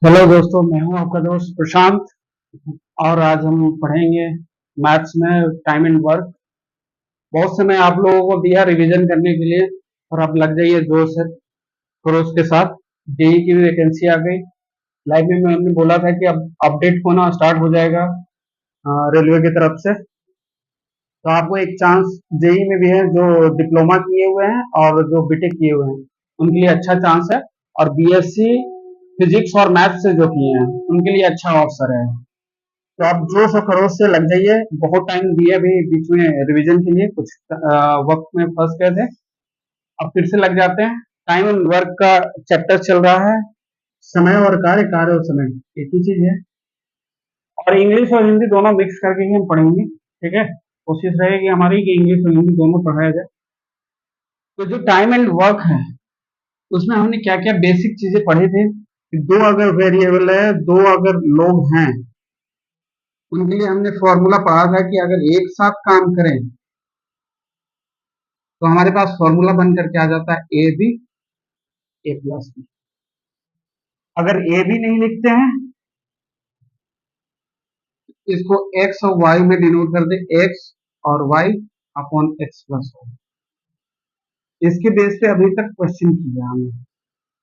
Hello दोस्तों, मैं हूं आपका दोस्त प्रशांत। और आज हम पढ़ेंगे मैथ्स में टाइम एंड वर्क। बहुत समय आप लोगों को दिया रिवीजन करने के लिए और आप लग जाइए जोर से खरोश के साथ। जेई की भी वैकेंसी आ गई। लाइव में मैंने बोला था कि अब अपडेट होना स्टार्ट हो जाएगा रेलवे की तरफ से। तो आपको एक चांस जेई में भी है, जो डिप्लोमा किए हुए हैं और जो बीटेक किए हुए हैं उनके लिए अच्छा चांस है। और बीएससी फिजिक्स और मैथ्स से जो किए हैं उनके लिए अच्छा अवसर है। तो आप जोश और खरोश से लग जाइए। बहुत टाइम दिए अभी बीच में रिवीजन के लिए, कुछ वक्त में फंस गए थे। अब फिर से लग जाते हैं। टाइम एंड वर्क का चैप्टर चल रहा है। समय और कार्य, कार्य और समय एक ही चीज है। और इंग्लिश और हिंदी दोनों मिक्स करके ही हम पढ़ेंगे, ठीक है। कोशिश रहेगी हमारी कि इंग्लिश और हिंदी दोनों पढ़ाया जाए। तो जो टाइम एंड वर्क है उसमें हमने क्या क्या बेसिक चीजें पढ़ी थी कि दो अगर वेरिएबल है, दो अगर लोग हैं, उनके लिए हमने फॉर्मूला पढ़ा था कि अगर एक साथ काम करें तो हमारे पास फॉर्मूला बन करके आ जाता है A B A plus B. अगर ए बी नहीं लिखते हैं, इसको एक्स और वाई में डिनोट कर दे, एक्स और Y upon X plus Y. इसके बेस पे अभी तक क्वेश्चन किया हमने।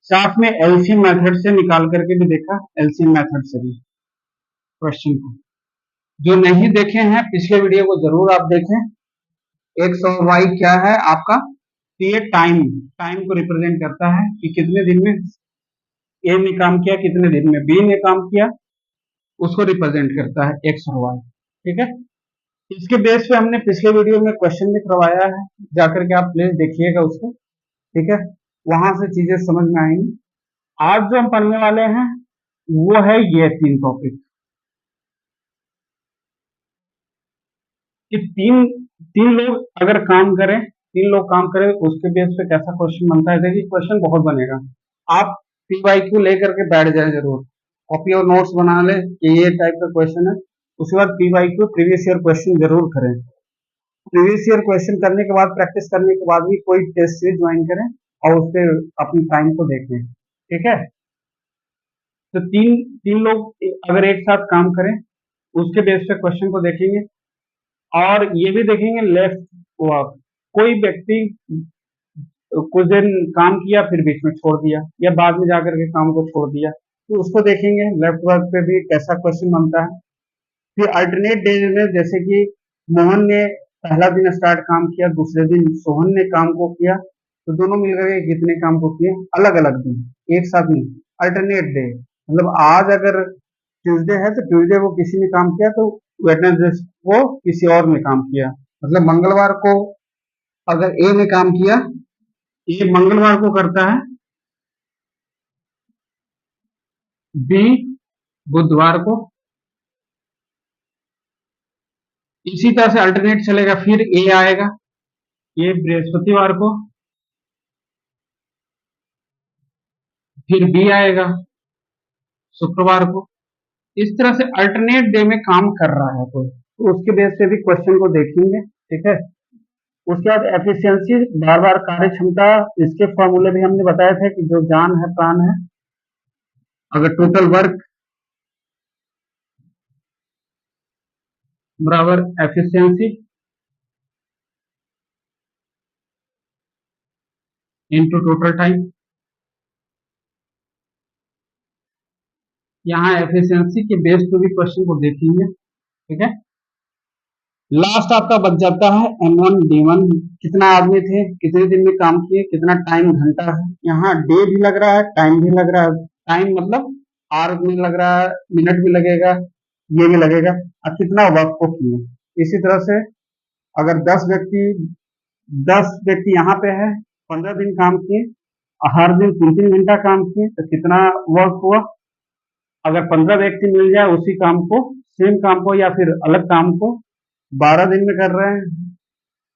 साथ में एलसीएम मेथड से निकाल करके भी देखा, एलसीएम मेथड से भी क्वेश्चन को। जो नहीं देखे हैं पिछले वीडियो को जरूर आप देखें। एक्स और वाई क्या है आपका, तो ये टाइम टाइम को रिप्रेजेंट करता है कि कितने दिन में ए ने काम किया, कितने दिन में बी ने काम किया, उसको रिप्रेजेंट करता है एक्स और वाई, ठीक है। इसके बेस पे हमने पिछले वीडियो में क्वेश्चन भी करवाया है, जाकर के आप प्लीज देखिएगा उसको, ठीक है। वहां से चीजें समझ में आएंगी। आज जो हम पढ़ने वाले हैं वो है ये तीन टॉपिक, कि तीन तीन लोग अगर काम करें, तीन लोग काम करें उसके बेस पे कैसा क्वेश्चन बनता है। देखिए क्वेश्चन बहुत बनेगा। आप पी वाई क्यू लेकर के बैठ जाए जरूर, कॉपी और नोट्स बना ले कि ये टाइप का क्वेश्चन है। उसके बाद P Y Q previous year question जरूर करें। प्रीवियस ईयर क्वेश्चन करने के बाद, प्रैक्टिस करने के बाद भी कोई टेस्ट सीरीज ज्वाइन करें और उस पर अपनी टाइम को देखें, ठीक है। तो तीन तीन लोग अगर एक साथ काम करें उसके बेस पे क्वेश्चन को देखेंगे। और ये भी देखेंगे लेफ्ट वर्क, कोई व्यक्ति कुछ दिन काम किया फिर बीच में छोड़ दिया या बाद में जाकर के काम को छोड़ दिया, तो उसको देखेंगे लेफ्ट वर्क पे भी कैसा क्वेश्चन बनता है। फिर अल्टरनेट डेज में, जैसे कि मोहन ने पहला दिन स्टार्ट काम किया, दूसरे दिन सोहन ने काम को किया, तो दोनों मिलकर के कितने काम को किए, अलग अलग दिन, एक साथ नहीं। अल्टरनेट डे मतलब आज अगर ट्यूसडे है तो ट्यूसडे को किसी ने काम किया तो वेडनेसडे को किसी और ने काम किया। मतलब मंगलवार को अगर ए ने काम किया, ए मंगलवार को करता है, बी बुधवार को, इसी तरह से अल्टरनेट चलेगा। फिर ए आएगा, ये बृहस्पतिवार को, फिर बी आएगा शुक्रवार को। इस तरह से अल्टरनेट डे में काम कर रहा है कोई, तो उसके बेस पे भी क्वेश्चन को देखेंगे, ठीक है। उसके बाद एफिशिएंसी, बार बार कार्य क्षमता, इसके फॉर्मूले भी हमने बताया था कि जो जान है प्राण है, अगर टोटल वर्क बराबर एफिशिएंसी इनटू टोटल टाइम। यहाँ एफिशिएंसी के बेस पे भी क्वेश्चन को देखेंगे, ठीक है। लास्ट आपका बच जाता है M1 D1, कितना आदमी थे, कितने दिन में काम किए, कितना टाइम घंटा है। यहाँ डे भी लग रहा है, टाइम भी लग रहा है। टाइम मतलब आवर में लग रहा है, मिनट भी लगेगा, ये भी लगेगा, और कितना वर्क को किए। इसी तरह से अगर 10 व्यक्ति यहाँ पे है, 15 दिन काम किए, हर दिन 3-3 घंटा काम किए, तो कितना वर्क हुआ। अगर 15 व्यक्ति मिल जाए उसी काम को, सेम काम को या फिर अलग काम को 12 दिन में कर रहे हैं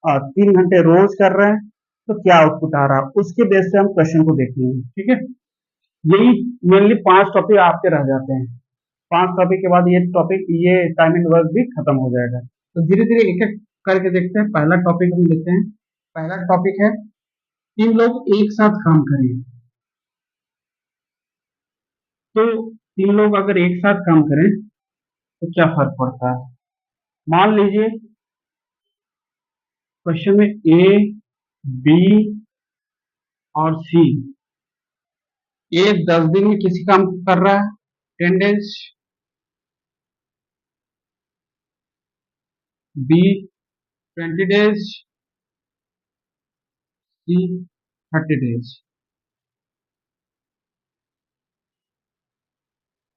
और 3 घंटे रोज कर रहे हैं, तो क्या आउटपुट आ रहा है, उसके बेस से हम क्वेश्चन को देखेंगे, ठीक है। यही मेनली 5 टॉपिक आपके रह जाते हैं। 5 टॉपिक के बाद ये टॉपिक, ये टाइम एंड वर्क भी खत्म हो जाएगा। तो धीरे धीरे एक एक करके देखते हैं। पहला टॉपिक हम लेते हैं। पहला टॉपिक है तीन लोग एक साथ काम करें। तो तीन लोग अगर एक साथ काम करें तो क्या फर्क पड़ता है? मान लीजिए क्वेश्चन में ए, बी और सी, ए 10 दिन में किसी काम को कर रहा है 10 days, बी 20 days, सी 30 days।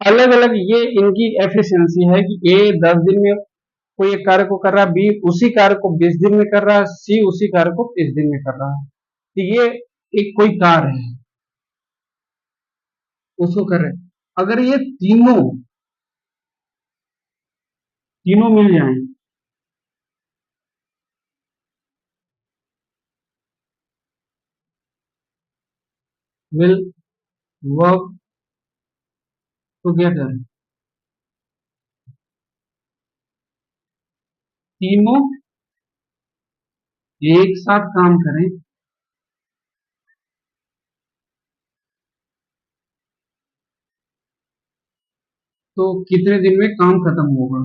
अलग अलग ये इनकी एफिशिएंसी है कि ए 10 दिन में कोई एक कार्य को कर रहा है, बी उसी कार्य को 20 दिन में कर रहा है, सी उसी कार्य को 30 दिन में कर रहा है। तो ये एक कोई कार्य है उसको कर रहे हैं। अगर ये तीनों तीनों मिल जाएं विल वर्क टुगेदर, तीनों एक साथ काम करें तो कितने दिन में काम खत्म होगा?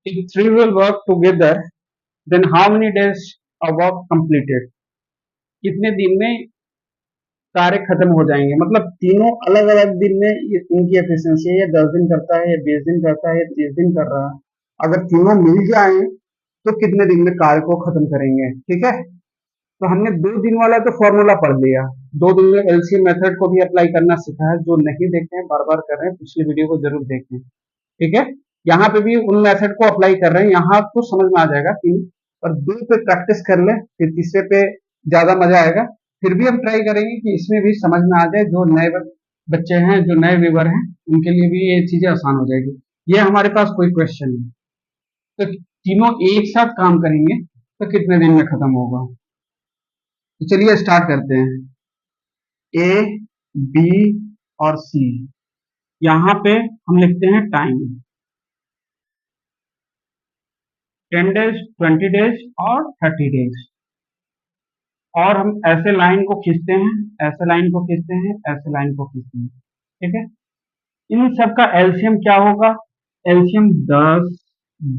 If three will work together, then how many days a work completed? कितने दिन में कार्य खत्म हो जाएंगे? मतलब तीनों अलग अलग दिन में इनकी एफिशिएंसी है, ये 10 दिन करता है, ये 20 दिन करता है, ये 30 दिन कर रहा है। अगर तीनों मिल जाएं तो कितने दिन में कार्य को खत्म करेंगे? ठीक है, तो हमने 2 दिन वाला तो फॉर्मूला पढ़ लिया, 2 दिन में एलसीएम मेथड को भी अप्लाई करना सीखा है। जो नहीं देखे हैं बार बार कर रहे हैं, पिछली वीडियो को जरूर देखें। ठीक है, यहाँ पे भी उन मेथड को अप्लाई कर रहे हैं, यहाँ आपको समझ में आ जाएगा। तीन और 2 पे प्रैक्टिस कर ले, फिर तीसरे पे ज्यादा मजा आएगा। फिर भी हम ट्राई करेंगे कि इसमें भी समझ में आ जाए, जो नए बच्चे हैं, जो नए व्यूवर हैं, उनके लिए भी ये चीजें आसान हो जाएगी। ये हमारे पास कोई क्वेश्चन नहीं, तो तीनों एक साथ काम करेंगे तो कितने दिन में खत्म होगा? तो चलिए स्टार्ट करते हैं। ए, बी और सी, यहाँ पे हम लिखते हैं टाइम 10 days, 20 days और 30 days। और हम ऐसे लाइन को खींचते हैं, ऐसे लाइन को खींचते हैं, ऐसे लाइन को खींचते हैं। ठीक है, इन सब का एलसीएम क्या होगा? एलसीएम 10,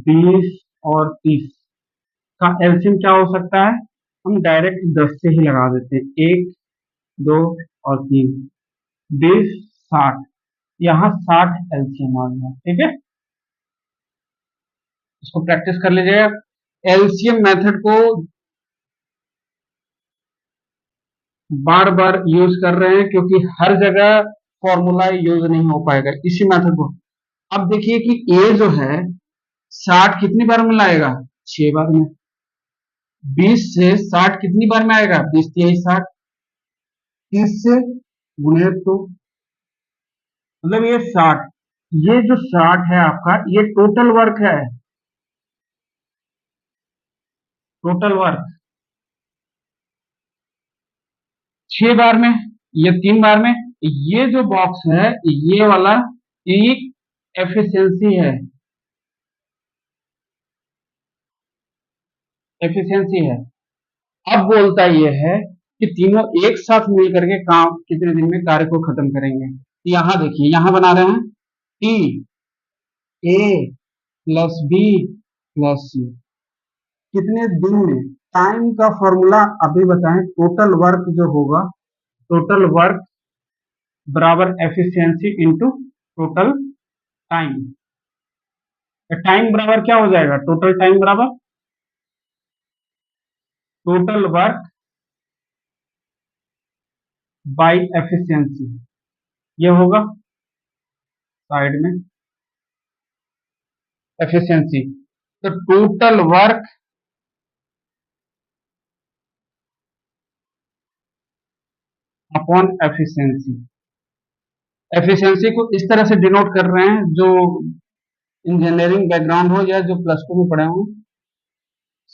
20 और 30 का एलसीएम क्या हो सकता है? हम डायरेक्ट 10 से ही लगा देते हैं। 1, 2 और 3, 20, 60, यहाँ 60 एलसीएम आ गया। ठीक है, इसको प्रैक्टिस कर लीजिएगा। एलसीएम मेथड को बार बार यूज कर रहे हैं क्योंकि हर जगह फॉर्मूला यूज नहीं हो पाएगा इसी मेथड को। अब देखिए कि ए जो है 60 कितनी बार में लाएगा? 6 बार में। 20 से 60 कितनी बार में आएगा? 20 3 60, 30 से गुणे तो मतलब ये 60, ये जो 60 है आपका, ये टोटल वर्क है, टोटल वर्क 6 बार में, ये 3 बार में। ये जो बॉक्स है ये वाला एक एफिशिएंसी है, एफिशिएंसी है। अब बोलता ये है कि तीनों एक साथ मिल करके काम कितने दिन में कार्य को खत्म करेंगे। यहां देखिए, यहां बना रहे हैं T A plus B plus C, कितने दिन में? टाइम का फॉर्मूला अभी बताएं। टोटल वर्क जो होगा, टोटल वर्क बराबर efficiency into total time. Time बराबर क्या हो जाएगा? टोटल टाइम बराबर टोटल वर्क बाय एफिशिएंसी, ये होगा साइड में एफिशिएंसी। तो total work upon efficiency, efficiency को इस तरह से डिनोट कर रहे हैं, जो इंजीनियरिंग बैकग्राउंड हो या जो प्लस टू में पढ़े हो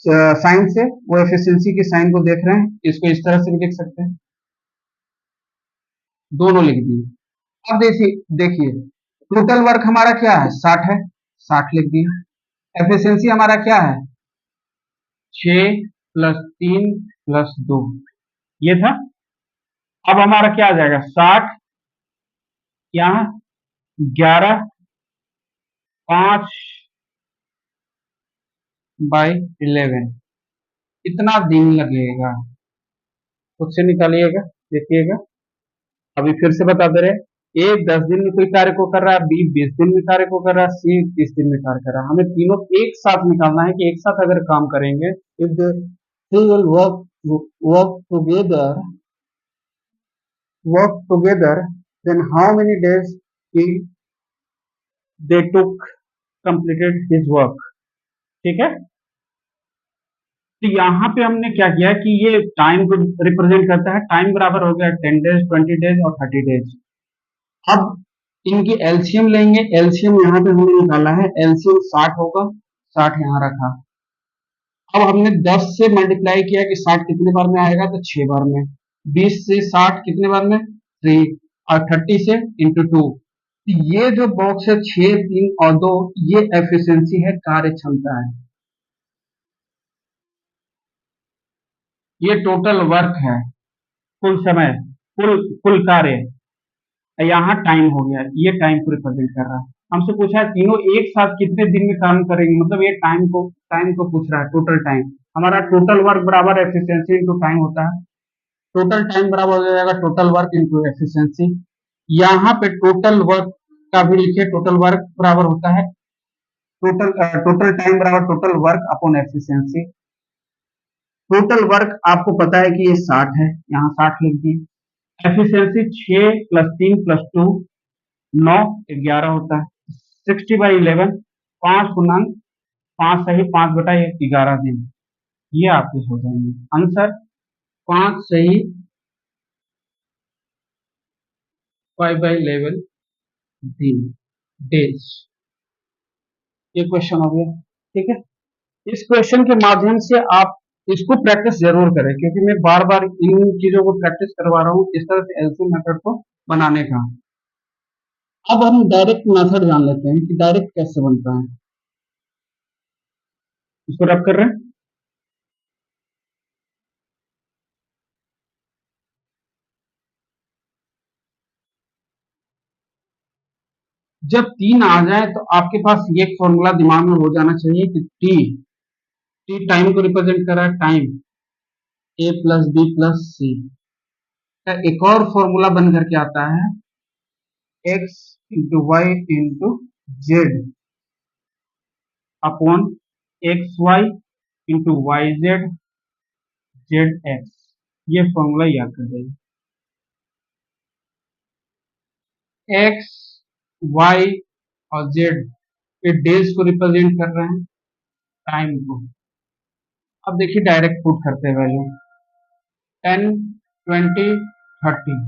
साइंस से, वो एफिशिएंसी की साइन को देख रहे हैं। इसको इस तरह से भी लिख सकते हैं, दोनों लिख दिए। अब देखिए देखिए टोटल वर्क हमारा क्या है? 60 है। 60 लिख दिया। एफिशिएंसी हमारा क्या है, 6 प्लस 3 प्लस 2, ये था। अब हमारा क्या आ जाएगा, 60 यहाँ 11 5 बाई 11, इतना दिन लगेगा। खुद से निकालिएगा, देखिएगा। अभी फिर से बता दे रहे, ए 10 दिन में कोई कार्य को कर रहा है, बी 20 दिन में कार्य को कर रहा है, सी 30 दिन में कार्य कर रहा है। हमें तीनों एक साथ निकालना है कि एक साथ अगर काम करेंगे, if they will work together then how many days they took completed his work. ठीक है, तो यहाँ पे हमने क्या किया कि ये टाइम को रिप्रेजेंट करता है। टाइम बराबर हो गया 10 डेज, 20 डेज और 30 डेज। अब इनकी एलसीएम लेंगे, एलसीएम यहाँ पे हमने निकाला है, एलसीएम 60 होगा, 60 यहाँ रखा। अब हमने 10 से मल्टीप्लाई किया कि 60 कितने बार में आएगा, तो 6 बार में। 20 से 60 कितने बार में, 3, और 30 से इंटू 2। ये जो बॉक्स है 6, 3 और 2, ये एफिशिएंसी है, कार्य क्षमता है। ये टोटल वर्क है, कुल समय, कुल कुल कार्य। यहाँ टाइम हो गया, ये टाइम को रिप्रेजेंट कर रहा है। हमसे पूछा है तीनों एक साथ कितने दिन में काम करेंगे, मतलब ये टाइम को पूछ रहा है, टोटल टाइम। हमारा टोटल वर्क बराबर एफिशिएंसी इंटू टाइम होता है। टोटल टाइम बराबर हो जाएगा टोटल वर्क इंटू एफिशिएंसी। यहाँ पे टोटल वर्क का भी लिखिए, टोटल वर्क बराबर होता है टोटल टाइम बराबर total work upon efficiency. Total work आपको पता है कि ये 60 है, यहाँ 60 लिख दिए। एफिशिएंसी 6 प्लस 3 प्लस 2 9 11 होता है। 60/11, 5 गुणन 5 सही 5/1 11 दिन, ये आपके हो जाएंगे आंसर। 5 सही 5/11 दिन, डेज। ये क्वेश्चन हो गया। ठीक है, इस क्वेश्चन के माध्यम से आप इसको प्रैक्टिस जरूर करें, क्योंकि मैं बार बार इन चीजों को प्रैक्टिस करवा रहा हूँ, इस तरह से एलसीएम मेथड को बनाने का। अब हम डायरेक्ट मेथड जान लेते हैं कि डायरेक्ट कैसे बनता है। इसको रब कर रहे हैं। जब 3 आ जाए तो आपके पास ये फॉर्मूला दिमाग में हो जाना चाहिए कि टी टी टाइम को रिप्रेजेंट कर रहा है, time A plus B plus C का एक और फॉर्मूला बन करके आता है, X into Y into Z upon X Y into Y Z Z X. ये फॉर्मूला याद कर देंगे। एक्स वाई और जेड ये डेज को रिप्रेजेंट कर रहे हैं, टाइम को। अब देखिए डायरेक्ट पुट करते हैं वैल्यू, 10 20 30,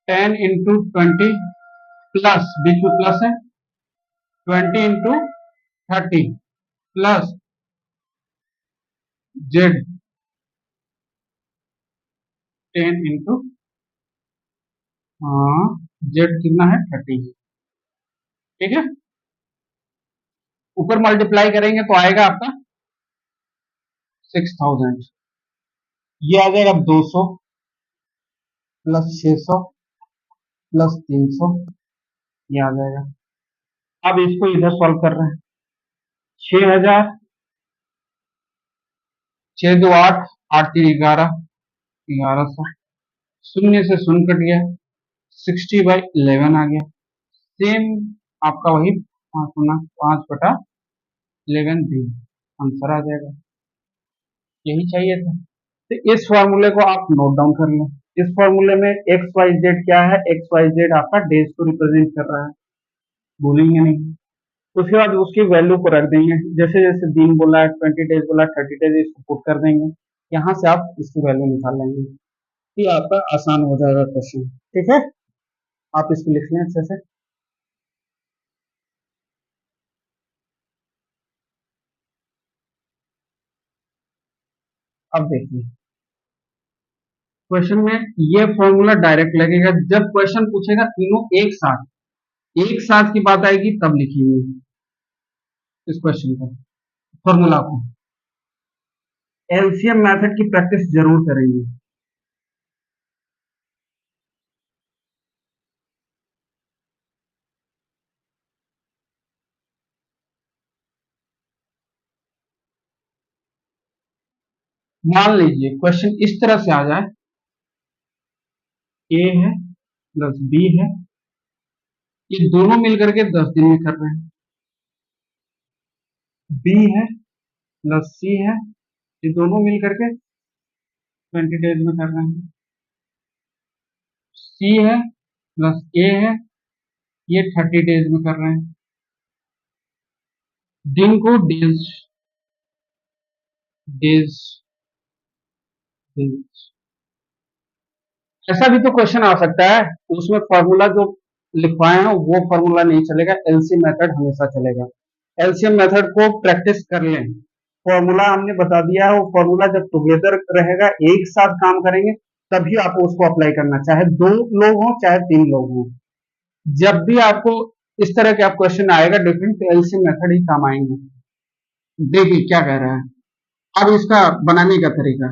10 इंटू 20 प्लस, बीच में प्लस है, 20 into 30 plus Z 10 into Z कितना है 30। ठीक है, ऊपर मल्टीप्लाई करेंगे तो आएगा आपका 6000। ये आ जाएगा 200 प्लस 600 प्लस 300, ये आ जाएगा। अब इसको इधर सॉल्व कर रहे हैं, 6000, 6 2 8, 8 3 11, 1100, शून्य से शून्य कट गया, 60/11 आ गया। सेम आपका वही 5/11 दिन आंसर आ जाएगा। यही चाहिए था। तो इस फॉर्मूले को आप नोट डाउन कर लें। इस फॉर्मूले में एक्स वाई जेड क्या है, एक्स वाई जेड आपका डेज को रिप्रेजेंट कर रहा है, भूलेंगे नहीं। उसके बाद उसकी वैल्यू को रख देंगे, जैसे जैसे दिन बोला है, 20 डेज बोला, 30 डेज, इसको पुट कर देंगे। यहाँ से आप इसकी वैल्यू निकाल लेंगे, ये आपका आसान हो जाएगा क्वेश्चन। ठीक है, आप इसको लिख लें अच्छे से। अब देखिए क्वेश्चन में ये फॉर्मूला डायरेक्ट लगेगा जब क्वेश्चन पूछेगा तीनों एक साथ। एक साथ की बात आएगी तब लिखेंगे इस क्वेश्चन को, फॉर्मूला को। एलसीएम मेथड की प्रैक्टिस जरूर करेंगे। मान लीजिए क्वेश्चन इस तरह से आ जाए, ए है प्लस बी है, ये दोनों मिलकर के 10 दिन में कर रहे हैं। बी है प्लस सी है, ये दोनों मिलकर के 20 डेज में कर रहे हैं। सी है प्लस ए है, ये 30 डेज में कर रहे हैं। दिन को डेज डेज डेज, ऐसा भी तो क्वेश्चन आ सकता है, उसमें फॉर्मूला जो लिखवाए हैं वो फॉर्मूला नहीं चलेगा, एलसीएम मेथड हमेशा चलेगा। एलसीएम मेथड को प्रैक्टिस कर लें। फॉर्मूला हमने बता दिया है, वो फॉर्मूला जब टुगेदर रहेगा, एक साथ काम करेंगे, तभी आपको उसको अप्लाई करना, चाहे 2 लोग हों चाहे 3 लोग हों। जब भी आपको इस तरह के आप क्वेश्चन आएगा डिफरेंट, तो एलसीएम मेथड ही काम आएंगे। देखिए क्या कह रहा है अब इसका बनाने का तरीका।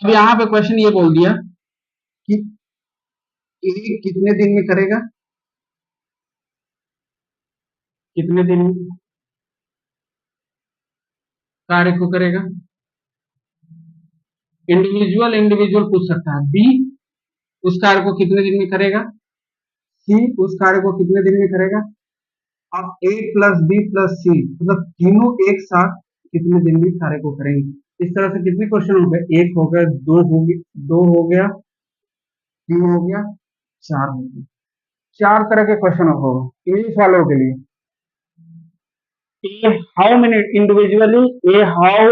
अब यहाँ पे क्वेश्चन ये बोल दिया कि ए कितने दिन में करेगा, कितने दिन में कार्य को करेगा। इंडिविजुअल इंडिविजुअल पूछ सकता है। बी उस कार्य को कितने दिन में करेगा, सी उस कार्य को कितने दिन में करेगा। अब ए प्लस बी प्लस सी मतलब तीनों एक साथ कितने दिन में कार्य को करेंगे। इस तरह से कितने क्वेश्चन हो गए, एक हो गया, दो हो गया, तीन हो गया, चार हो गया। 4 तरह के क्वेश्चन होगा इंग्लिश वालों के लिए। A, how many individually, A, how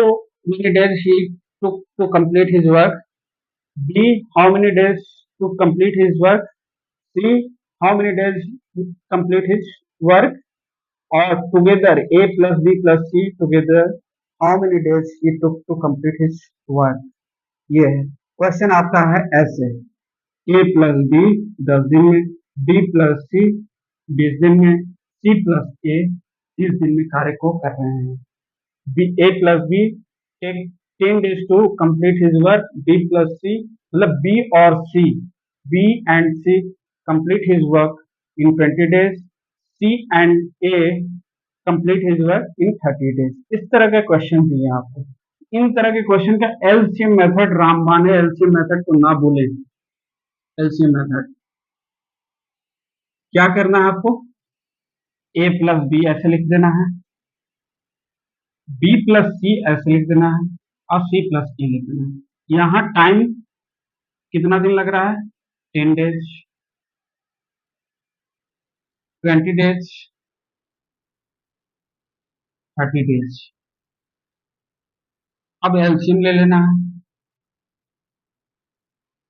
many days he took to complete his work. B, how many days to complete his work. C, how many days to complete his work. Or together, A plus B plus C together, how many days he took to complete his work. ये है question आपका है ऐसे, A plus B 10 दिन में, B plus C 20 दिन में, C plus ए 30 दिन में कार्य को कर रहे हैं। B A plus B take 10 days to complete his work. B plus C मतलब B और C, B and C complete his work in 20 days. C and A complete his work in 30 days. इस तरह के question दिए आपको। इन तरह के question का एलसीएम मेथड रामबाण है, एलसीएम मेथड को ना भूलें। एलसीएम मेथड क्या करना है आपको, ए प्लस बी ऐसे लिख देना है, बी प्लस सी ऐसे लिख देना है, और सी प्लस ए लिख देना है। यहाँ टाइम कितना दिन लग रहा है, 10 डेज, 20 डेज, 30 डेज। अब एलसीएम ले लेना है।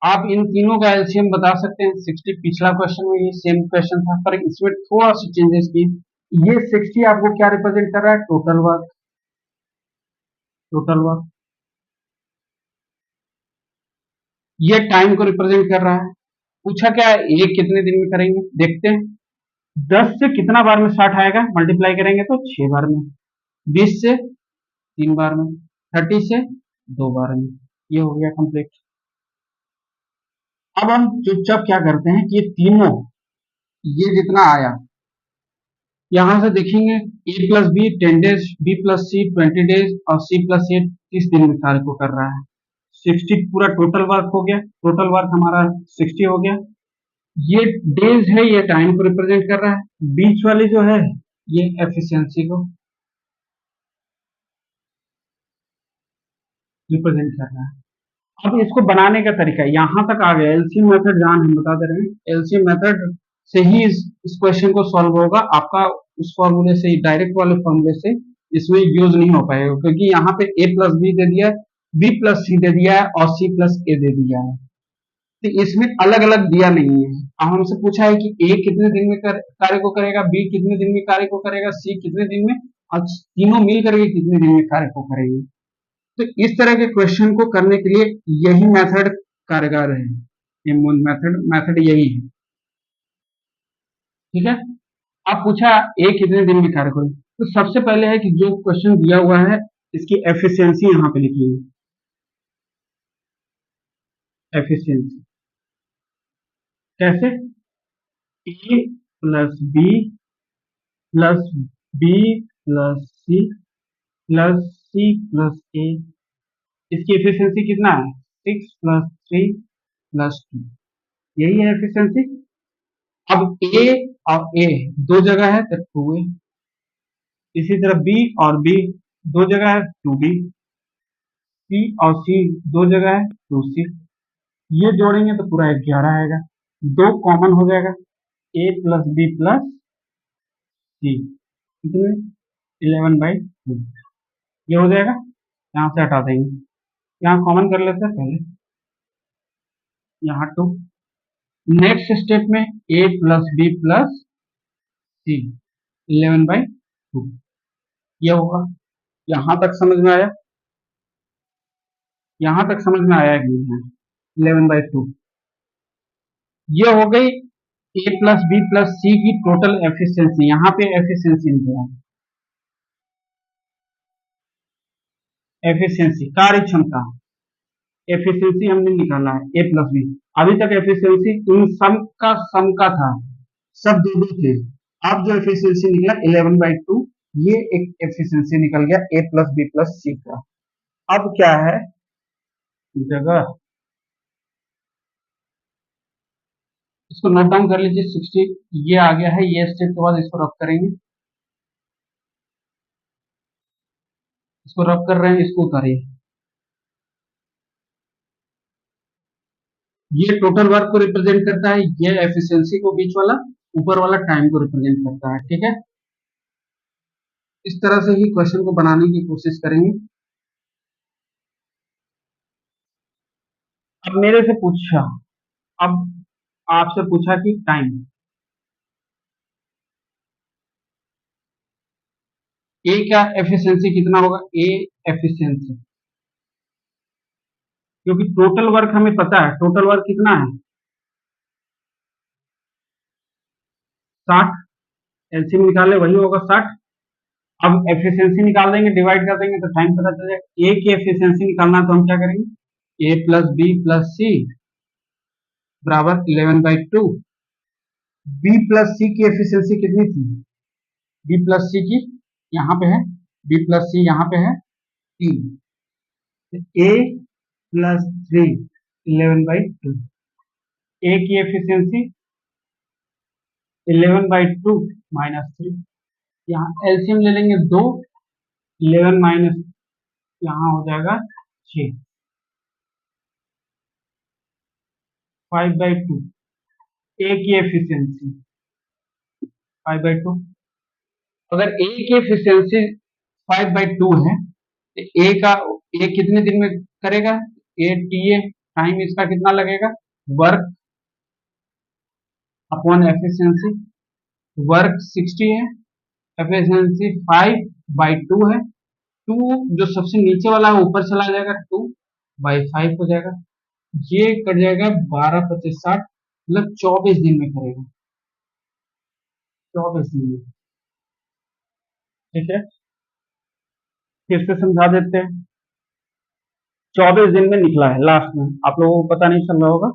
आप इन तीनों का एलसीएम बता सकते हैं। 60 पिछला क्वेश्चन में ये सेम क्वेश्चन था, पर इसमें थोड़ा सी चेंजेस की। ये 60 आपको क्या रिप्रेजेंट कर रहा है, टोटल वर्क, टोटल वर्क। ये टाइम को रिप्रेजेंट कर रहा है। पूछा क्या है, ये कितने दिन में करेंगे, देखते हैं। 10 से कितना बार में 60 आएगा, मल्टीप्लाई करेंगे तो 6 बार में, 20 से 3 बार में, 30 से 2 बार में। ये हो गया कंप्लीट। अब हम चुपचाप क्या करते हैं कि ये तीनों, ये जितना आया यहां से देखेंगे, A plus B 10 days, B plus C 20 days, और सी प्लस ए 30 दिन में कार्य को कर रहा है। 60 पूरा टोटल वर्क हो गया, टोटल वर्क हमारा 60 हो गया। ये डेज है, ये टाइम को रिप्रेजेंट कर रहा है। बीच वाली जो है ये एफिशिएंसी को रिप्रेजेंट कर रहा है। अब इसको बनाने का तरीका यहां तक आ गया। एलसीएम मेथड जान हम बता दे रहे हैं, एलसीएम मेथड से ही इस क्वेश्चन को सॉल्व होगा आपका। उस फॉर्मूले से, डायरेक्ट वाले फॉर्मूले से इसमें यूज नहीं हो पाएगा, क्योंकि यहाँ पे ए प्लस बी दे दिया है, बी प्लस सी दे दिया है, और सी प्लस ए दे दिया है। तो इसमें अलग अलग दिया नहीं है। अब हमसे पूछा है कि ए कितने दिन में कार्य को करेगा, बी कितने दिन में कार्य को करेगा, सी कितने दिन में, और तीनों मिल करके कितने दिन में कार्य को करेंगे। तो इस तरह के क्वेश्चन को करने के लिए यही मेथड कारगर है। ये मेथड यही है। ठीक है। अब पूछा ए कितने दिन में कार्य करेगी, तो सबसे पहले है कि जो क्वेश्चन दिया हुआ है इसकी एफिशिएंसी यहाँ पे लिखिए। एफिशिएंसी कैसे, A plus B plus B plus C plus C plus A, इसकी एफिशिएंसी कितना है 6 + 3 + 2, यही है एफिशिएंसी। अब ए और ए दो जगह है तो 2a, इसी तरह बी और बी दो जगह है 2b, सी और सी दो जगह है 2c, ये जोड़ेंगे तो पूरा 11 आएगा, दो कॉमन हो जाएगा, ए प्लस बी प्लस सी कितने 11/2, ये हो जाएगा। यहाँ से हटा देंगे, यहाँ कॉमन कर लेते हैं पहले, यहाँ 2, नेक्स्ट स्टेप में ए प्लस बी प्लस सी 11/2, ये होगा। यहाँ तक समझ में आया, यहाँ तक समझ में आया कि नहीं, 11/2, ये हो गई ए प्लस बी प्लस सी की टोटल एफिशिएंसी। यहाँ पे एफिशिएंसी निकला, एफिशिएंसी कार्य क्षमता, एफिशिएंसी हमने निकाला है ए प्लस बी। अभी तक एफिशिएंसी उन सम का था, सब दो दो थे। अब जो एफिशिएंसी निकला 11/2, ये एक एफिशिएंसी निकल गया ए प्लस बी प्लस सी का। अब क्या है जगह, इसको नोट डाउन कर लीजिए 60, ये आ गया है, ये स्टेप के बाद इसको रब करेंगे, इसको रब कर रहे हैं, इसको उतारिए। ये टोटल वर्क को रिप्रेजेंट करता है, ये एफिशिएंसी को बीच वाला, ऊपर वाला टाइम को रिप्रेजेंट करता है, ठीक है। इस तरह से ही क्वेश्चन को बनाने की कोशिश करेंगे। अब मेरे से पूछा, अब आपसे पूछा कि टाइम, ए का एफिशिएंसी कितना होगा, ए एफिशिएंसी, क्योंकि टोटल वर्क हमें पता है, टोटल वर्क कितना है 60, एलसीएम निकाले वही होगा 60। अब एफिशिएंसी निकाल देंगे, डिवाइड कर देंगे तो टाइम पता चल जाएगा। ए की एफिशिएंसी निकालना तो हम क्या करेंगे, ए प्लस बी प्लस सी बराबर 11/2। बी प्लस सी की एफिशिएंसी कितनी थी, बी प्लस सी की यहाँ पे है, बी प्लस सी यहाँ पे है 3, ए प्लस 3 11/2, ए की एफिशिएंसी 11/2 -3, यहाँ एलसीएम ले लेंगे 2, 11 माइनस यहाँ हो जाएगा 6, 5/2, ए की एफिशिएंसी 5/2। अगर ए की एफिशिएंसी 5/2 है तो ए का, ए कितने दिन में करेगा, ए टी ए टाइम इसका कितना लगेगा, वर्क अपॉन एफिशिएंसी, वर्क 60 है, एफिशिएंसी 5/2 है, 2 जो सबसे नीचे वाला है ऊपर चला जाएगा, 2/5 हो जाएगा, ये कट जाएगा 12×25 = 60, मतलब 24 दिन में करेगा, 24 दिन में, ठीक है। फिर से समझा देते हैं, 24 दिन में निकला है लास्ट में, आप लोगों को पता नहीं चल रहा होगा,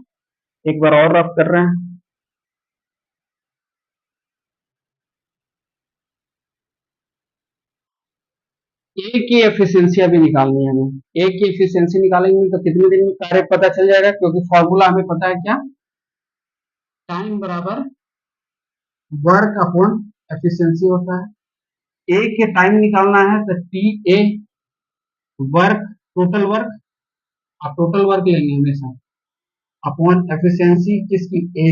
एक बार और रफ कर रहे हैं। ए की एफिशिएंसी अभी निकालनी है हमें, ए की एफिशिएंसी निकालेंगे तो कितने दिन में कार्य पता चल जाएगा, क्योंकि फॉर्मूला हमें पता है क्या, टाइम बराबर वर्क अपॉन एफिशिएंसी होता है। ए के टाइम निकालना है तो T A work, total work, आप टोटल वर्क लेंगे हमेशा, अपॉन एफिशिएंसी किसकी, ए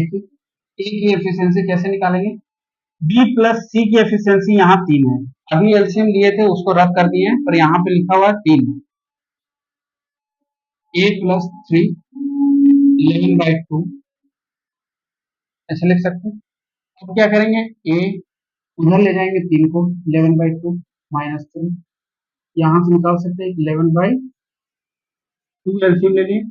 की एफिशिएंसी कैसे निकालेंगे, बी प्लस सी की एफिशिएंसी यहाँ 3 है, अभी एलसीएम लिए थे उसको रद्द कर दिए, पर यहाँ पे लिखा हुआ है 3, ए प्लस 3 11/2 ऐसे लिख सकते हैं। अब क्या करेंगे, ए उधर ले जाएंगे 3 को, 11/2 -3, यहाँ से निकाल सकते हैं 11/2, एलसीएम ले लिए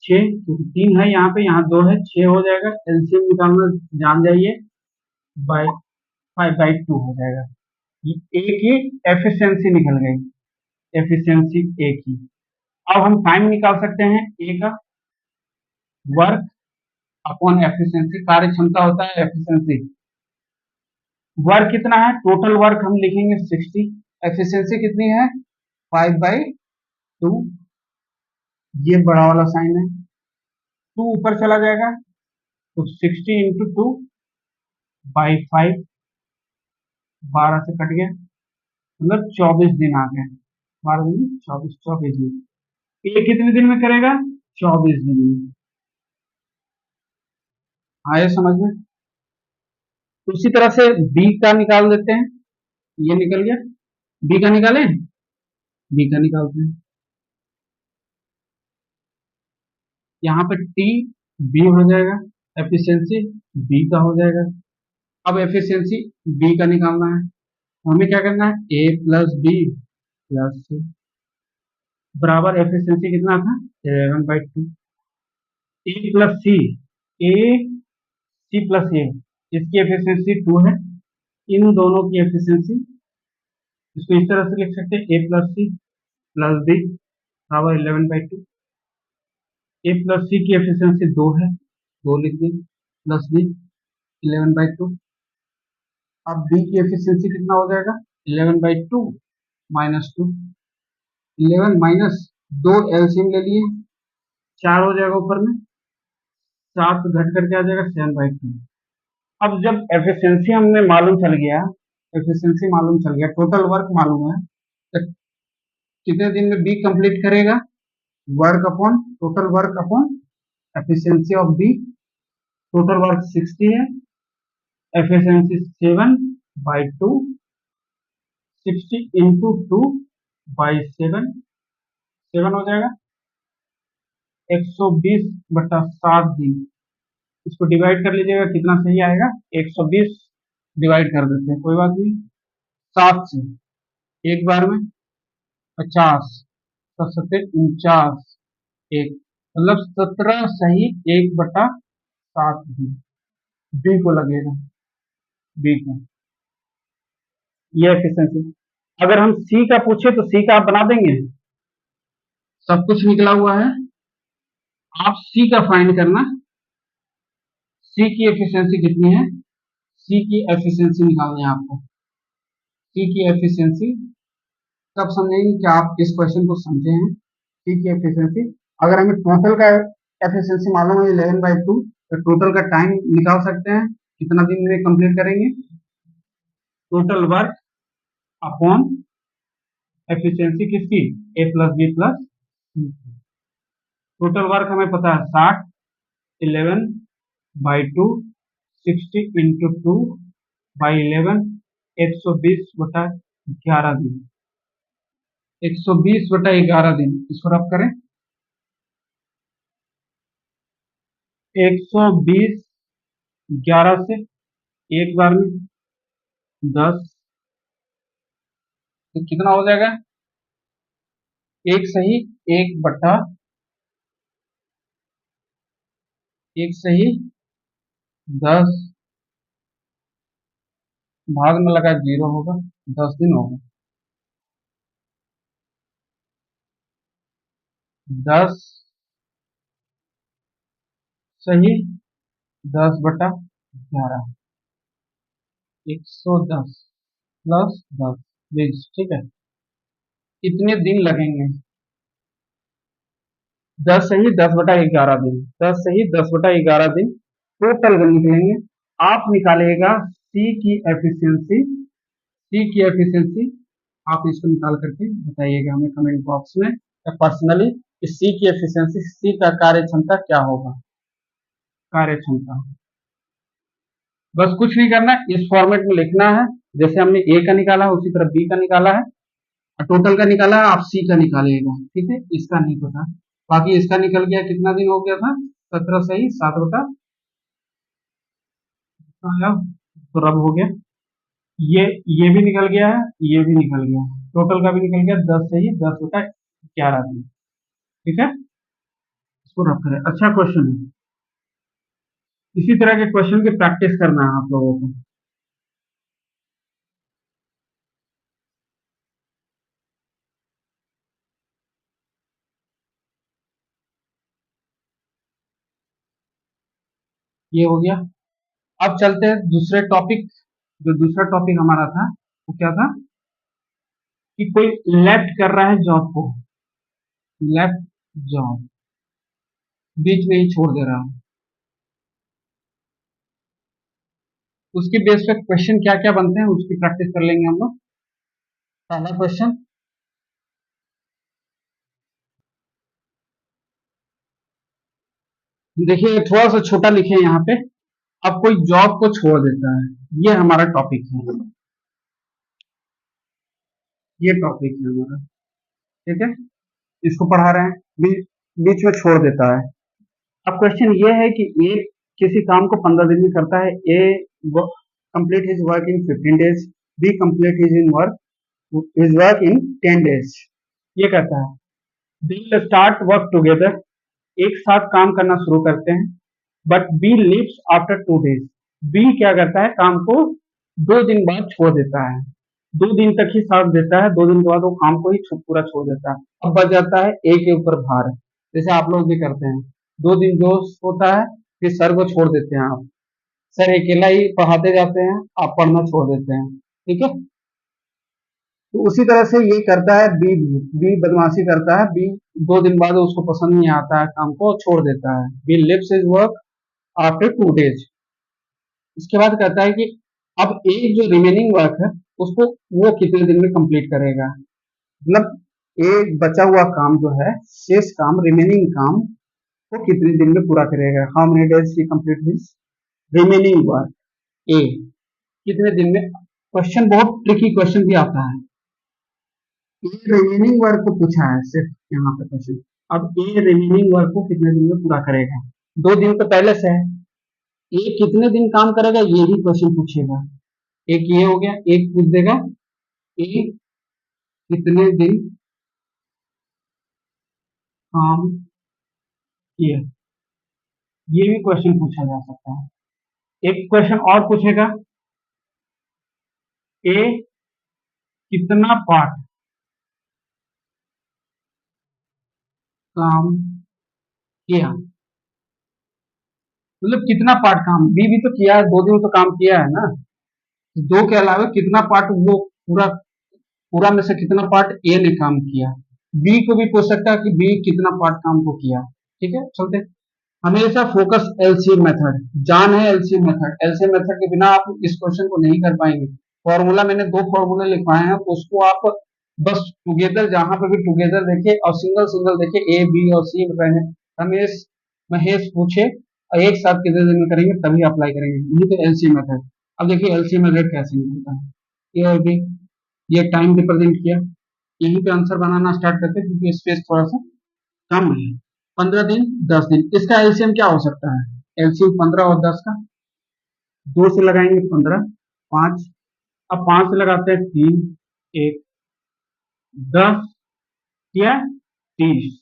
6, क्योंकि 3 है यहाँ पे, यहाँ 2 है, 6 हो जाएगा, एलसीएम निकालना जान जाइए, बाई 5/2 हो जाएगा। ए की एफिशिएंसी निकल गई, एफिशिएंसी ए की। अब हम टाइम निकाल सकते हैं ए का, वर्क अपॉन एफिशिएंसी, कार्य क्षमता होता है एफिशिएंसी। वर्क कितना है, टोटल वर्क हम लिखेंगे 60, एफिशिएंसी कितनी है 5/2, ये बड़ा वाला साइन है, 2 ऊपर चला जाएगा तो 60 इंटू 2/5, 12 से कट गया, मतलब 24 दिन आ गए, 12 दिन 24 दिन। ये कितने दिन में करेगा, 24 दिन में। आए समझ में। उसी तरह से बी का निकाल देते हैं, ये निकल गया, बी का निकालें, बी का निकालते हैं, यहाँ पे टी बी हो जाएगा, एफिशिएंसी बी का हो जाएगा। अब एफिशिएंसी बी का निकालना है, हमें क्या करना है, ए प्लस बी प्लस सी बराबर एफिशिएंसी कितना था 11/2, ए plus C, A C plus A, इसकी एफिशिएंसी 2 है, इन दोनों की एफिशिएंसी, इसको इस तरह से लिख सकते हैं, ए प्लस सी प्लस बी बराबर 11/2। ए प्लस सी की एफिशिएंसी 2 है, 2 लिख दिए, प्लस बी 11/2। अब बी की एफिशिएंसी कितना हो जाएगा, 11/2 माइनस 2, 11 माइनस 2, एलसीएम ले लिए, 4 हो जाएगा ऊपर में, 7 घट करके आ जाएगा 7/2। अब जब एफिशिएंसी हमें मालूम चल गया, एफिशिएंसी मालूम चल गया, टोटल वर्क मालूम है, तो कितने दिन में बी कंप्लीट करेगा, work upon total work upon efficiency of B, total work 60 है, एफिशिएंसी 7/2, 60 इंटू 2/7, 7 हो जाएगा, 120/7 दिन। इसको डिवाइड कर लीजिएगा, कितना सही आएगा, 120 डिवाइड कर देते हैं, कोई बात नहीं, 7 से एक बार में 50, 7×7 = 49, एक, मतलब 17 सही 1/7 दिन बी को लगेगा, बी को, ये एफिशिएंसी। अगर हम सी का पूछे तो सी का आप बना देंगे, सब कुछ निकला हुआ है, आप सी का फाइंड करना, सी की एफिशिएंसी कितनी है, सी की एफिशिएंसी निकालनी है आपको। सी की एफिशिएंसी तब समझेंगे कि आप इस क्वेश्चन को समझे हैं। सी की एफिशिएंसी, अगर हमें टोटल का एफिशिएंसी मालूम है 11/2, तो टोटल का टाइम निकाल सकते हैं, कितना दिन में कंप्लीट करेंगे, टोटल वर्क अपॉन एफिशिएंसी किसकी, ए प्लस बी प्लस सी। टोटल वर्क हमें पता है 60, 11/2, 60 इंटू 2/11, 120/11 दिन, 120/11 दिन, इसको रब करें, 120 11 से एक बार में 10, तो कितना हो जाएगा, एक सही 10 भाग में लगा 0 होगा, 10 दिन होगा, 10 सही 10/11, 110 प्लस 10 20, ठीक है, इतने दिन लगेंगे, 10 सही 10/11 दिन, 10 सही 10/11 दिन टोटल निकलेंगे। आप निकालेगा सी की एफिशिएंसी, सी की एफिशिएंसी आप इसको निकाल करके बताइएगा हमें कमेंट बॉक्स में या पर्सनली कि सी की एफिशिएंसी, सी का कार्य क्षमता क्या होगा, कार्य क्षमता। बस कुछ नहीं करना, इस फॉर्मेट में लिखना है, जैसे हमने ए का निकाला है उसी तरह बी का निकाला है, टोटल का निकाला है, आप सी का निकालिएगा, ठीक है, इसका नहीं पता, बाकी इसका निकल गया, कितना दिन हो गया था, 17 सही 7 तो रब हो गया, ये भी निकल गया है, ये भी निकल गया, टोटल का भी निकल गया, 10 सही 10/11 दिन, ठीक है, इसको रब करें। अच्छा क्वेश्चन है, इसी तरह के क्वेश्चन की प्रैक्टिस करना है आप लोगों को। ये हो गया। अब चलते हैं दूसरे टॉपिक। जो दूसरा टॉपिक हमारा था वो क्या था कि कोई लेफ्ट कर रहा है जॉब को, लेफ्ट जॉब, बीच में ही छोड़ दे रहा है, उसके बेस पे क्वेश्चन क्या क्या बनते हैं उसकी प्रैक्टिस कर लेंगे हम लोग। पहला क्वेश्चन देखिए, थोड़ा सा छोटा लिखे हैं यहाँ पे। अब कोई जॉब को छोड़ देता है, ये हमारा टॉपिक है, ये टॉपिक है हमारा, ठीक है। इसको पढ़ा रहे हैं, बीच में छोड़ देता है। अब क्वेश्चन ये है कि ए किसी काम को 15 दिन में करता है, A complete his work in 15 days, B complete his work in 10 days. ये कहता है they will start work together, एक साथ काम करना शुरू करते हैं, but B leaves after 2 days, B क्या करता है काम को 2 दिन बाद छोड़ देता है, 2 दिन तक ही साथ देता है, 2 दिन के बाद वो काम को ही पूरा छोड़ देता है। अब बच जाता है ए के ऊपर भार, जैसे आप लोग भी करते हैं, 2 दिन जो होता है फिर सर को छोड़ देते हैं आप, सर अकेला ही पढ़ाते जाते हैं, आप पढ़ना छोड़ देते हैं, ठीक है। तो उसी तरह से ये करता है बी भी, बी बदमाशी करता है, बी 2 दिन बाद उसको पसंद नहीं आता है काम को, छोड़ देता है, B leaves his work after 2 days. उसके बाद कहता है कि अब एक जो रिमेनिंग वर्क है उसको वो कितने दिन में कंप्लीट करेगा, मतलब एक बचा हुआ काम जो है, शेष काम, रिमेनिंग काम वो कितने दिन में पूरा करेगा, how many days he complete this remaining work, A कितने दिन में। क्वेश्चन बहुत ट्रिकी क्वेश्चन भी आता है, ए रिमेनिंग वर्क को पूछा है सिर्फ यहाँ पे क्वेश्चन। अब ए रिमेनिंग वर्क को कितने दिन में पूरा करेगा, 2 दिन तो पहले से है, ए कितने दिन काम करेगा ये भी क्वेश्चन पूछेगा। एक ये हो गया, एक पूछ देगा ए कितने दिन काम किया, ये भी क्वेश्चन पूछा जा सकता है। एक क्वेश्चन और पूछेगा ए कितना पार्ट काम किया, मतलब कितना पार्ट काम, बी भी तो किया है, 2 दिन तो काम किया है ना, दो के अलावा कितना पार्ट वो पूरा, पूरा में से कितना पार्ट ए ने काम किया। बी को भी पूछ सकता है कि बी कितना पार्ट काम को किया, ठीक है। चलते हैं। हमेशा फोकस एलसीएम मेथड, जान है एलसीएम मेथड, एलसीएम मेथड के बिना आप इस क्वेश्चन को नहीं कर पाएंगे। फॉर्मूला मैंने 2 फॉर्मूले लिखवाए हैं, उसको आप बस टुगेदर, जहां पे भी टुगेदर देखे और सिंगल सिंगल देखे, ए बी और सी रहे, रमेश महेश पूछे और एक साथ कितने दिन में करेंगे तभी अप्लाई करेंगे, यही तो एलसीएम मेथड। अब देखिए एलसीएम मेथड कैसे निकलता है, ए और बी, ये टाइम रिप्रेजेंट किया, यहीं पे आंसर बनाना स्टार्ट करते हैं क्योंकि स्पेस थोड़ा सा कम है। 15 दिन, 10 दिन, इसका एलसीएम क्या हो सकता है, एलसीएम 15 और 10 का, 2 से लगाएंगे 15, 5, अब 5 से लगाते हैं 3, 1, 10 या 30,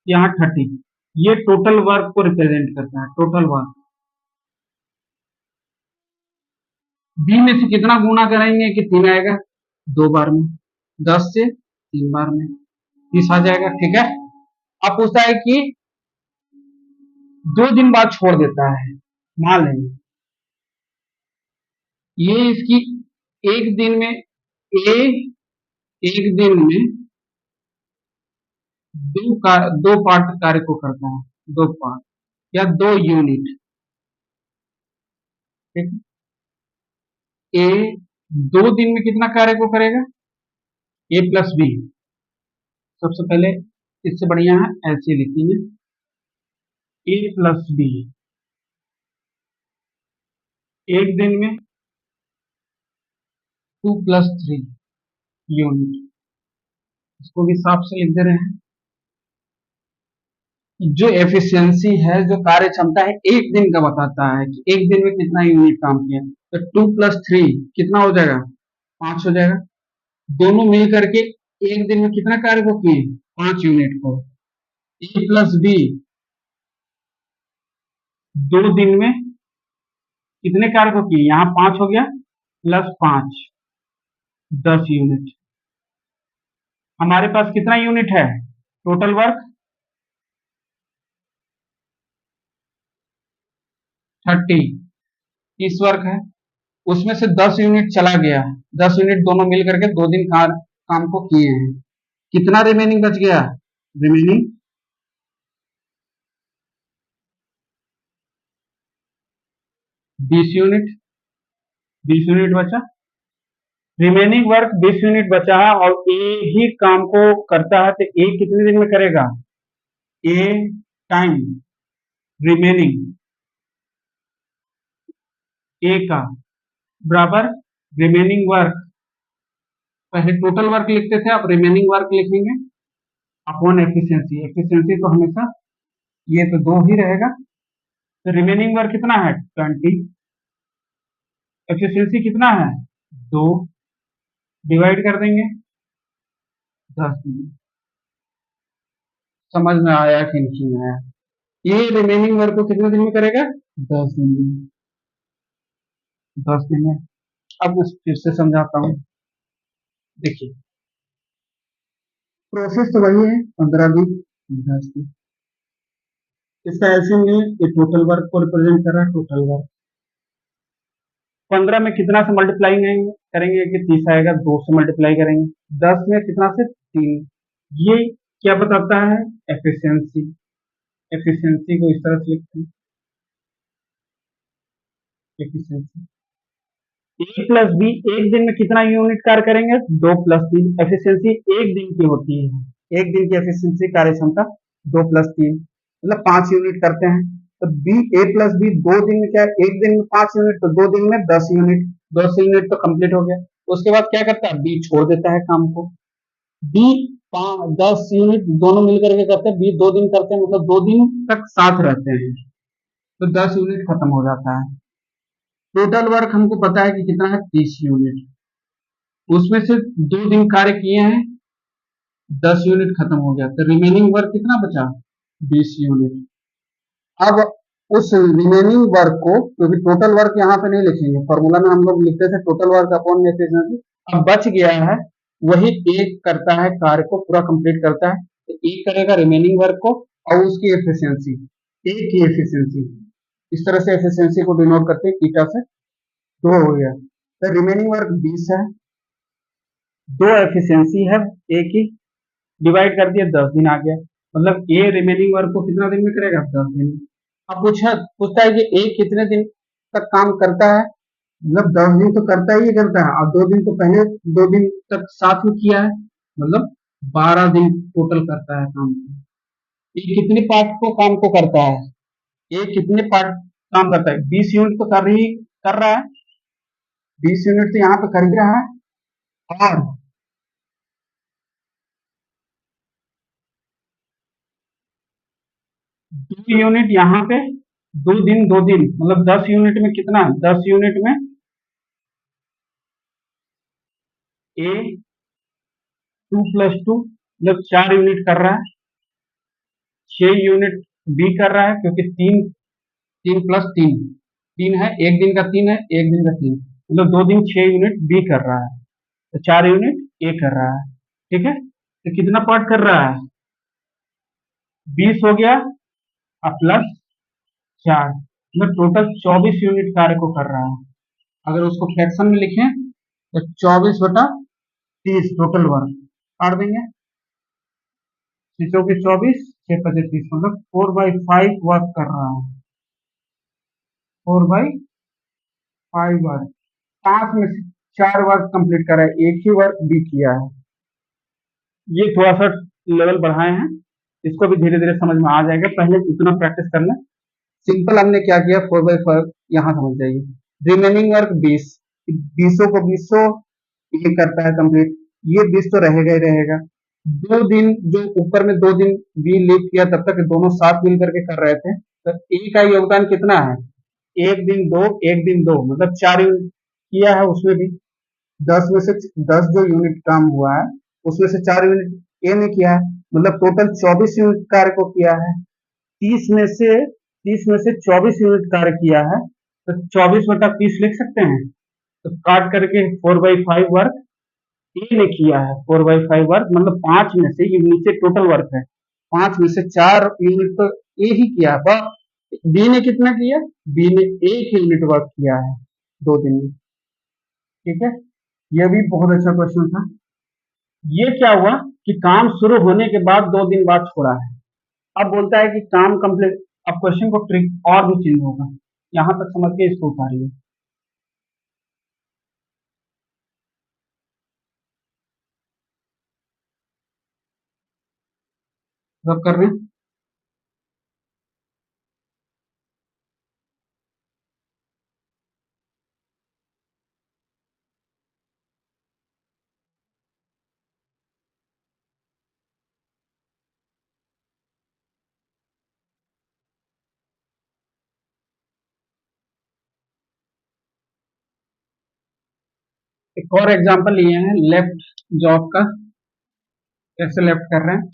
यहाँ 30, ये टोटल वर्क को रिप्रेजेंट करता है, टोटल वर्क। बी में से कितना गुना करेंगे कि 3 आएगा, 2 बार में, 10 से 3 बार में 30 आ जाएगा, ठीक है। अब पूछता है कि 2 दिन बाद छोड़ देता है, मान लेंगे ये इसकी एक दिन में, ए एक दिन में दो पार्ट कार्य को करता है, 2 पार्ट या 2 यूनिट, ठीक है। ए 2 दिन में कितना कार्य को करेगा, ए प्लस बी, सबसे पहले इससे बढ़िया है ऐसे लिखेंगे, ए प्लस बी एक दिन में 2 + 3 यूनिट, इसको भी साफ से लिख दे रहे हैं। जो एफिशिएंसी है, जो कार्य क्षमता है, एक दिन का बताता है कि एक दिन में कितना यूनिट काम किया, तो 2 + 3 कितना हो जाएगा, 5 हो जाएगा। दोनों मिल करके एक दिन में कितना कार्य को किए, 5 यूनिट को। ए प्लस बी 2 दिन में कितने कार्य को किए, यहाँ 5 हो गया, +5, 10 यूनिट। हमारे पास कितना यूनिट है टोटल वर्क, 30 30 वर्क है, उसमें से 10 यूनिट चला गया, 10 यूनिट दोनों मिल करके 2 दिन काम को किए हैं, कितना रिमेनिंग बच गया? रिमेनिंग 20 यूनिट, 20 यूनिट बचा। रिमेनिंग वर्क 20 यूनिट बचा है और ए ही काम को करता है, तो ए कितने दिन में करेगा? ए टाइम रिमेनिंग ए का बराबर रिमेनिंग वर्क, पहले टोटल वर्क लिखते थे, अब रिमेनिंग वर्क लिखेंगे अपॉन एफिशिएंसी। एफिशिएंसी तो हमेशा ये तो 2 ही रहेगा, तो रिमेनिंग वर्क कितना है? 20, एफिशिएंसी कितना है? 2, डिवाइड कर देंगे 10 में। समझ में आया कि नहीं आया? ये रिमेनिंग वर्क को कितने दिन में करेगा? 10 दिन में, 10 दिन में। अब मैं फिर से समझाता हूँ, देखिए प्रोसेस तो वही है, 15 दिन 10 दिन। इसका एलसीएम लिए, ये टोटल वर्क को रिप्रेजेंट कर रहा है, टोटल वर्क 15 में कितना से मल्टीप्लाई करेंगे कि 30 आएगा, 2 से मल्टीप्लाई करेंगे, 10 में कितना से 3। ये क्या बताता है? एफिशिएंसी। एफिशिएंसी को इस तरह से लिखते हैं, एफिशिएंसी ए प्लस बी एक दिन में कितना यूनिट कार्य करेंगे? 2 प्लस 3। एफिशिएंसी एक दिन की होती है, एक दिन की एफिशिएंसी कार्य क्षमता 2 प्लस 3 मतलब 5 यूनिट करते हैं। तो बी ए प्लस बी 2 दिन में क्या है? एक दिन में 5 यूनिट, तो 2 दिन में 10 यूनिट, 10 यूनिट तो कंप्लीट हो गया। उसके बाद क्या करता है? बी छोड़ देता है काम को, बी 10 यूनिट दोनों मिलकर के करते हैं, बी 2 दिन करते हैं, मतलब 2 दिन तक साथ रहते हैं, तो 10 यूनिट खत्म हो जाता है। टोटल वर्क हमको पता है कि कितना है? 30 यूनिट, उसमें से 2 दिन कार्य किए हैं, 10 यूनिट खत्म हो गया, तो रिमेनिंग वर्क कितना बचा? 20 यूनिट। अब उस रिमेनिंग वर्क को, क्योंकि टोटल वर्क यहाँ पे नहीं लिखेंगे, फॉर्मूला में हम लोग लिखते थे टोटल वर्क अपॉन एफिशिएंसी, अब बच गया है, वही एक करता है, कार्य को पूरा कंप्लीट करता है, तो एक करेगा रिमेनिंग वर्क को और उसकी एफिशिएंसी, एक की एफिशिएंसी, इस तरह से एफिशिएंसी को डिनोट करते हैं ईटा से। 2 हो गया, तो रिमेनिंग वर्क 20 है, 2 एफिशिएंसी है ए की, डिवाइड कर दिया 10 दिन आ गया, मतलब ए रिमेनिंग वर्क को कितना दिन में करेगा? 10 दिन में। अब पूछता है कि ए कितने दिन तक काम करता है, मतलब 10 दिन तो करता ही करता है, और 2 दिन तो पहले 2 दिन तक साथ में किया है, मतलब 12 दिन टोटल करता है काम को। ये कितने पार्ट को काम को करता है? ये कितने पार्ट काम करता है? 20 यूनिट तो कर रहा है, 20 यूनिट तो यहाँ पे कर ही रहा है, और 2 यूनिट यहाँ पे, 2 दिन मतलब 10 यूनिट में कितना? 10 यूनिट में ए 2 प्लस 2 मतलब 4 यूनिट कर रहा है, 6 यूनिट बी कर रहा है, क्योंकि 3 प्लस 3 3 है, एक दिन का 3 है, एक दिन का 3, मतलब 2 दिन 6 यूनिट बी कर रहा है, तो 4 यूनिट ए कर रहा है, ठीक है। तो कितना पार्ट कर रहा है? 20 हो गया और प्लस 4, मतलब टोटल 24 यूनिट कार्य को कर रहा है। अगर उसको फ्रैक्शन में लिखें तो 24/30 टोटल वर्क काट देंगे, 6 के 24, 6 पचे 30, मतलब 4/5 वर्क कर रहा है, 4/5 वर्क, 5 में से 4 वर्क कंप्लीट करा है, एक ही वर्क भी किया है। ये थोड़ा सा लेवल बढ़ाए हैं, इसको भी धीरे धीरे समझ में आ जाएगा, पहले इतना प्रैक्टिस कर लें। सिंपल हमने क्या किया, 4/5 यहाँ समझ जाइए। रिमेनिंग वर्क 20, 20 को 20 ये करता है कंप्लीट, ये 20 तो रहेगा ही रहेगा। 2 दिन जो ऊपर में 2 दिन भी लीव किया, तब तक दोनों साथ मिल करके कर रहे थे, तो ए का योगदान कितना है? एक दिन 2, एक दिन 2, मतलब 4 यूनिट किया है, उसमें भी 10 में से 10 जो यूनिट काम हुआ है, उसमें से 4 यूनिट ए ने किया है, मतलब टोटल 24 यूनिट कार्य को किया है। 30 में से 24 यूनिट कार्य किया है, तो 24/30 लिख सकते हैं, तो काट करके 4/5 वर्क ए ने किया है, 4/5 वर्क, मतलब 5 में से, ये नीचे टोटल वर्क है, 5 में से 4 यूनिट तो ए ही किया है, बस बी ने कितना किया, बी ने 1 यूनिट वर्क किया है 2 दिन में। ठीक है, यह भी बहुत अच्छा क्वेश्चन था। ये क्या हुआ कि काम शुरू होने के बाद 2 दिन बाद छोड़ा है। अब बोलता है कि काम कंप्लीट। अब क्वेश्चन को ट्रिक और भी चेंज होगा, यहां तक समझ के इसको उतारिए। सब कर रहे हैं। एक और एग्जांपल लिए हैं लेफ्ट जॉब का, कैसे लेफ्ट कर रहे हैं।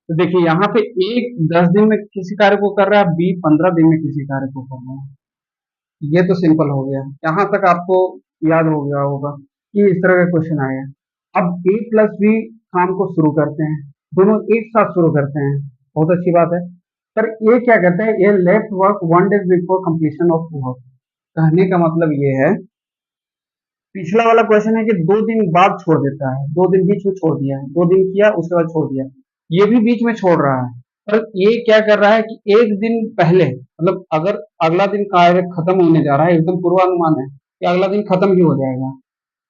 तो देखिए यहाँ पे एक 10 दिन में किसी कार्य को कर रहा है, बी 15 दिन में किसी कार्य को कर रहा है। ये तो सिंपल हो गया, यहाँ तक आपको याद हो गया होगा कि इस तरह का क्वेश्चन आएगा। अब ए प्लस बी काम को शुरू करते हैं, दोनों एक साथ शुरू करते हैं, बहुत अच्छी बात है। पर ये क्या कहता है, ये left work 1 day before completion of work. कहने का मतलब ये है, पिछला वाला क्वेश्चन है कि 2 दिन बाद छोड़ देता है, 2 दिन बीच में छोड़ दिया है, 2 दिन किया उसके बाद छोड़ दिया, ये भी बीच में छोड़ रहा है। पर ये क्या कर रहा है कि 1 दिन पहले, मतलब अगर अगला दिन कार्य खत्म होने जा रहा है, एकदम पूर्वानुमान है कि अगला दिन खत्म ही हो जाएगा,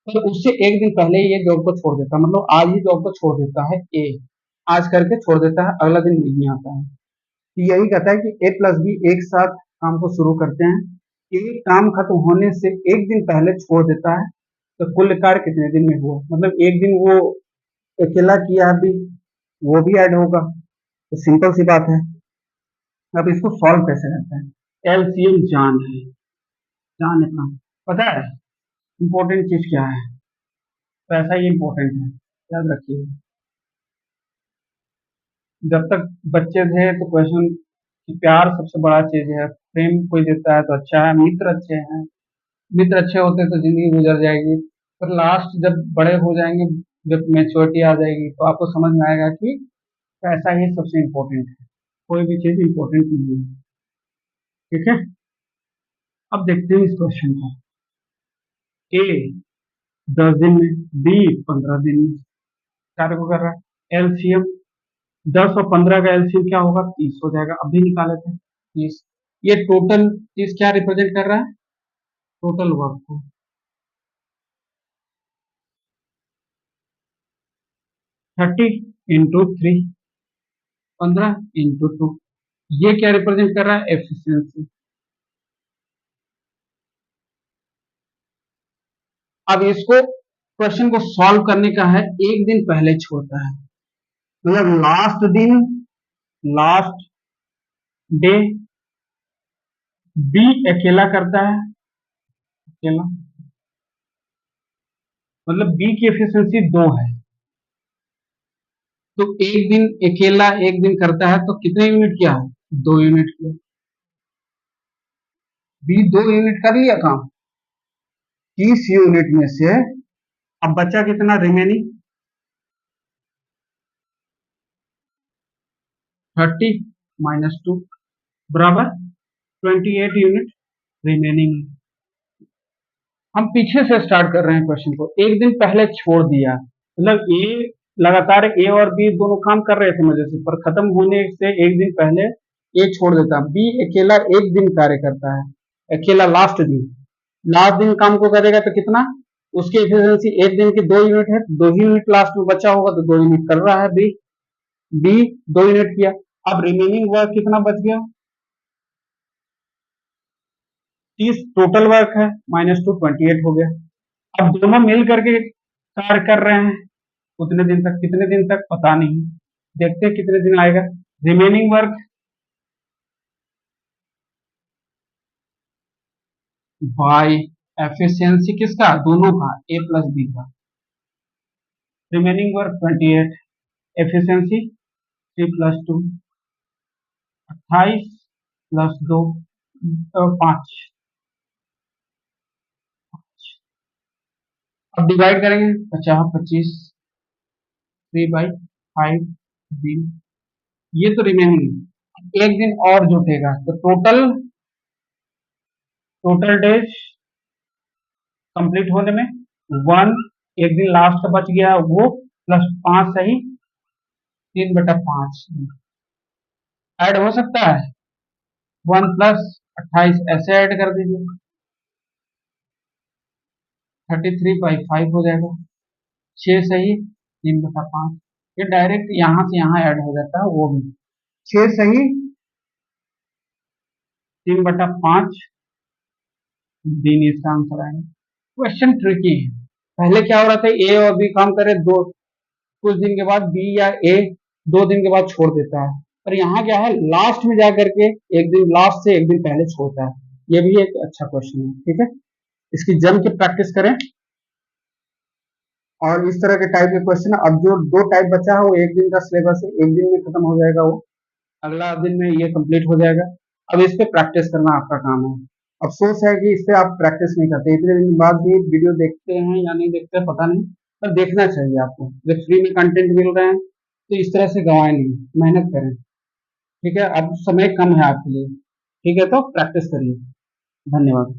तो उससे 1 दिन पहले ही ये जॉब को छोड़ देता है, मतलब आज ही जॉब को छोड़ देता है ए, आज करके छोड़ देता है, अगला दिन नहीं आता है। तो यही कहता है कि ए प्लस बी एक साथ काम को शुरू करते हैं, ए काम खत्म होने से 1 दिन पहले छोड़ देता है, तो कुल कार्य कितने दिन में हुआ, मतलब 1 दिन वो अकेला किया अभी, वो भी ऐड होगा। तो सिंपल सी बात है। अब इसको सॉल्व कैसे करते हैं, एलसीएम जान है, जान है काम, पता है इंपॉर्टेंट चीज क्या है, पैसा ही इंपॉर्टेंट है, याद रखिए। जब तक बच्चे थे तो क्वेश्चन कि प्यार सबसे बड़ा चीज है, प्रेम कोई देता है तो अच्छा है, मित्र अच्छे हैं, मित्र अच्छे होते तो जिंदगी गुजर जाएगी। पर लास्ट जब बड़े हो जाएंगे, जब मेच्योरिटी आ जाएगी, तो आपको समझ में आएगा कि पैसा ही सबसे इम्पोर्टेंट है, कोई भी चीज इम्पोर्टेंट नहीं है। ठीक है, अब देखते हैं इस क्वेश्चन को। ए 10 दिन में, बी 15 दिन में कार्य को कर रहा है। एलसीएम 10 और 15 का एलसीएम क्या होगा, 30 हो जाएगा, अब भी निकाले थे 30। ये टोटल चीज क्या रिप्रेजेंट कर रहा है, टोटल वर्क को। 30 × 3, 15 × 2, ये क्या रिप्रेजेंट कर रहा है, एफिशिएंसी। अब इसको क्वेश्चन को सॉल्व करने का है, 1 दिन पहले छोड़ता है, मतलब लास्ट दिन, लास्ट डे, बी अकेला करता है, अकेला, मतलब बी की एफिशिएंसी 2 है, तो 1 दिन अकेला 1 दिन करता है तो कितने यूनिट किया है, 2 यूनिट किया। बी 2 यूनिट कर लिया काम, 30 यूनिट में से अब बचा कितना रिमेनिंग, 30 - 2 बराबर 28 यूनिट रिमेनिंग। हम पीछे से स्टार्ट कर रहे हैं क्वेश्चन को, 1 दिन पहले छोड़ दिया, मतलब ए लगातार ए और बी दोनों काम कर रहे थे मजे से, पर खत्म होने से 1 दिन पहले ए छोड़ देता, बी अकेला 1 दिन कार्य करता है, अकेला लास्ट दिन, लास्ट दिन काम को करेगा तो कितना, उसकी एफिशिएंसी 1 दिन की 2 यूनिट है, 2 ही यूनिट लास्ट में बचा होगा तो 2 यूनिट कर रहा है बी, बी 2 यूनिट किया। अब रिमेनिंग वर्क कितना बच गया, 30 टोटल वर्क है, -2 28 हो गया। अब दोनों मिल करके कार्य कर रहे हैं, उतने दिन तक, कितने दिन तक पता नहीं, देखते हैं कितने दिन आएगा। रिमेनिंग वर्क बाय एफिशिएंसी किसका, दोनों का, ए प्लस बी का। Remaining work 28, efficiency 3 + 2, 28 + 2 5। अब डिवाइड करेंगे, 50 25, 3/5 दिन, ये तो रिमेनिंग है। एक दिन और जुटेगा तो टोटल टोटल डेज कंप्लीट होने में वन, एक दिन लास्ट का बच गया वो, प्लस 5 सही 3/5 ऐड हो सकता है। 1 + 28 ऐसे ऐड कर दीजिए, 33/5 हो जाएगा। 6 सही 3/5, ये डायरेक्ट यहाँ से यहाँ ऐड हो जाता है वो भी। 6 सही 3/5 दिन इसका आंसर आएगा। क्वेश्चन ट्रिकी है। पहले क्या हो रहा था, ए और बी काम करे, दो कुछ दिन के बाद बी या ए 2 दिन के बाद छोड़ देता है, पर यहाँ क्या है लास्ट में जाकर के एक दिन लास्ट से एक दिन पहले छोड़ता है। ये भी एक अच्छा क्वेश्चन है, ठीक है, इसकी जम के प्रैक्टिस करें। और इस तरह के टाइप के क्वेश्चन अब जो दो टाइप बचा है वो एक दिन का सिलेबस है, एक दिन में खत्म हो जाएगा वो, अगला दिन में ये कंप्लीट हो जाएगा। अब इस पे प्रैक्टिस करना आपका काम है। अफसोस है कि इस पे आप प्रैक्टिस नहीं करते, इतने दिन बाद भी वीडियो देखते हैं या नहीं देखते हैं पता नहीं, पर देखना चाहिए आपको, जब फ्री में कंटेंट मिल रहे हैं तो इस तरह से गंवाए नहीं, मेहनत करें, ठीक है। अब समय कम है आपके लिए, ठीक है, तो प्रैक्टिस करिए। धन्यवाद।